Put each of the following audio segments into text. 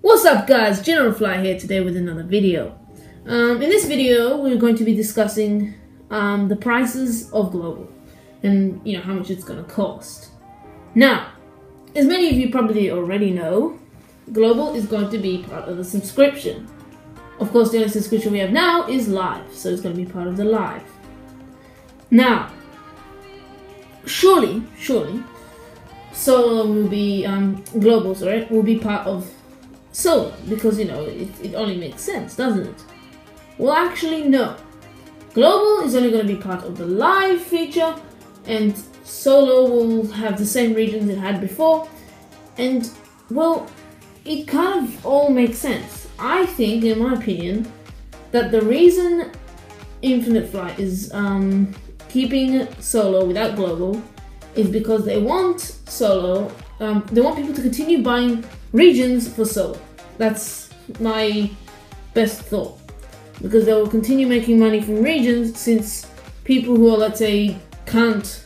What's up guys, General Fly here today with another video. In this video we're going to be discussing the prices of Global and how much it's going to cost. Now, as many of you probably already know, Global is going to be part of the subscription. Of course, the only subscription we have now is Live, so it's going to be part of the Live. Now, surely Solo will be Global, sorry, will be part of Solo, because it only makes sense, doesn't it? Well, actually no. Global is only going to be part of the Live feature, and Solo will have the same regions it had before, and well, it kind of all makes sense. I think, in my opinion, that the reason Infinite Flight is keeping Solo without Global is because they want Solo, they want people to continue buying regions for Solo. That's my best thought, because they will continue making money from regions, since people who are, let's say, can't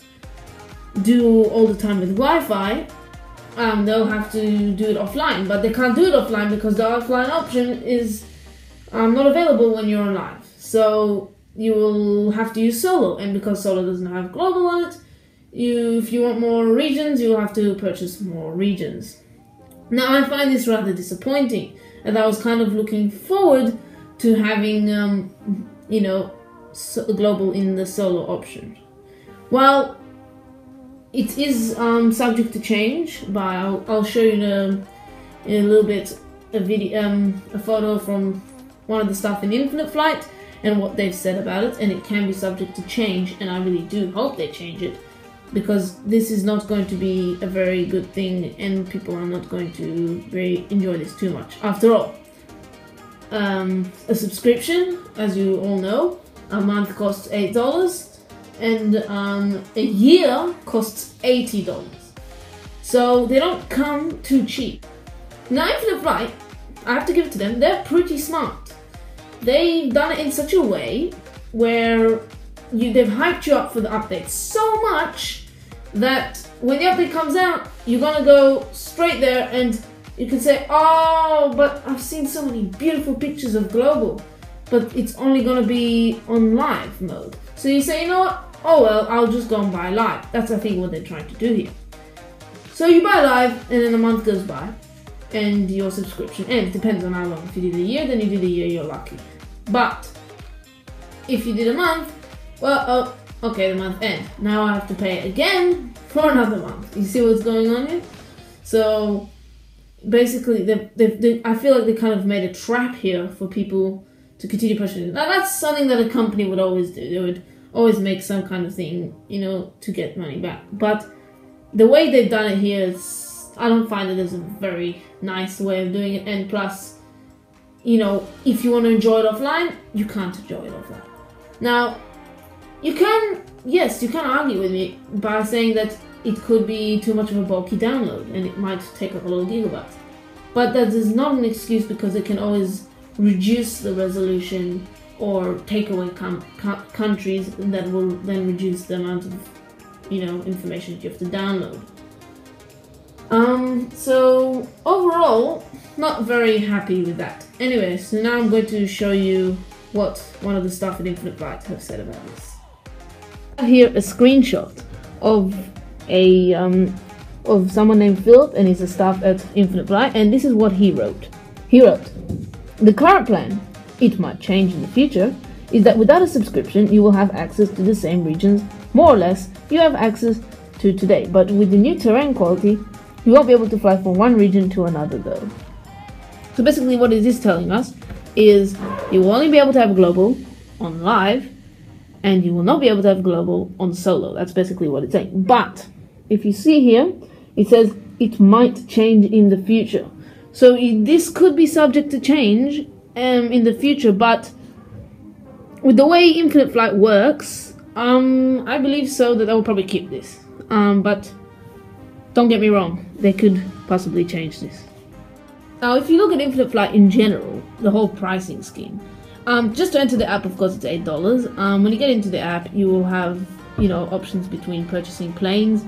do all the time with Wi-Fi, they'll have to do it offline, but they can't do it offline because the offline option is not available when you're on Live. So you will have to use Solo, and because Solo doesn't have Global on it, if you want more regions, you'll have to purchase more regions. Now, I find this rather disappointing, and I was kind of looking forward to having, Global in the Solo option. Well, it is subject to change, but I'll show you in a little bit a photo from one of the staff in Infinite Flight and what they've said about it, and it can be subject to change, and I really do hope they change it, because this is not going to be a very good thing, and people are not going to enjoy this too much. After all, a subscription, as you all know, a month costs $8, and a year costs $80. So they don't come too cheap. Now, Infinite Flight, I have to give it to them, they're pretty smart. They've done it in such a way where they've hyped you up for the update so much that when the update comes out, you're gonna go straight there and you can say, oh, but I've seen so many beautiful pictures of Global, but it's only gonna be on Live mode. So you say, you know what, oh well, I'll just go and buy Live. That's, I think, what they're trying to do here. So you buy Live, and then a month goes by and your subscription ends. Depends on how long. If you did a year, then you did a year, you're lucky. But if you did a month, well, oh, okay, the month ends. Now I have to pay again for another month. You see what's going on here? So basically, I feel like they kind of made a trap here for people to continue purchasing. Now, that's something that a company would always do. They would always make some kind of thing, to get money back. But the way they've done it here is, I don't find it as a very nice way of doing it. And plus, if you want to enjoy it offline, you can't enjoy it offline. Now, you can argue with me by saying that it could be too much of a bulky download and it might take up a lot of gigabytes. But that is not an excuse, because they can always reduce the resolution or take away countries that will then reduce the amount of, information that you have to download. So overall, not very happy with that. Anyway, so now I'm going to show you what one of the staff at Infinite Flight have said about this. I have here a screenshot of of someone named Philip, and he's a staff at Infinite Flight, and this is what he wrote. He wrote, "The current plan, it might change in the future, is that without a subscription you will have access to the same regions, more or less, you have access to today, but with the new terrain quality, you won't be able to fly from one region to another though." So basically what it is telling us is you will only be able to have Global on Live, and you will not be able to have Global on Solo. That's basically what it's saying. But if you see here, it says it might change in the future. So this could be subject to change in the future, but with the way Infinite Flight works, I believe so that they will probably keep this. But don't get me wrong, they could possibly change this. Now, if you look at Infinite Flight in general, the whole pricing scheme, just to enter the app, of course, it's $8. When you get into the app, you will have, options between purchasing planes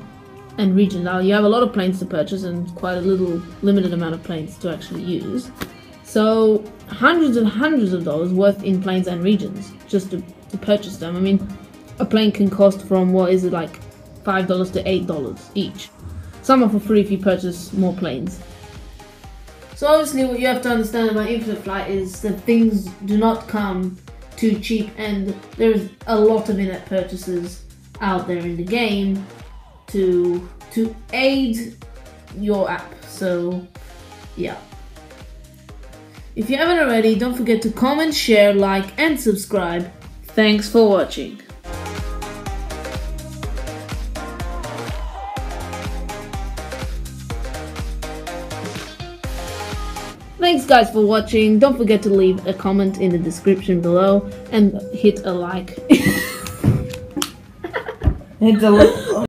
and regions. Now you have a lot of planes to purchase and quite a little limited amount of planes to actually use. So hundreds and hundreds of dollars worth in planes and regions just to purchase them. I mean, a plane can cost from, what is it, like $5 to $8 each. Some are for free if you purchase more planes. So obviously what you have to understand about Infinite Flight is that things do not come too cheap, and there's a lot of in-app purchases out there in the game to aid your app. So yeah. If you haven't already, don't forget to comment, share, like and subscribe. Thanks for watching. Thanks guys for watching. Don't forget to leave a comment in the description below and hit a like. Hit the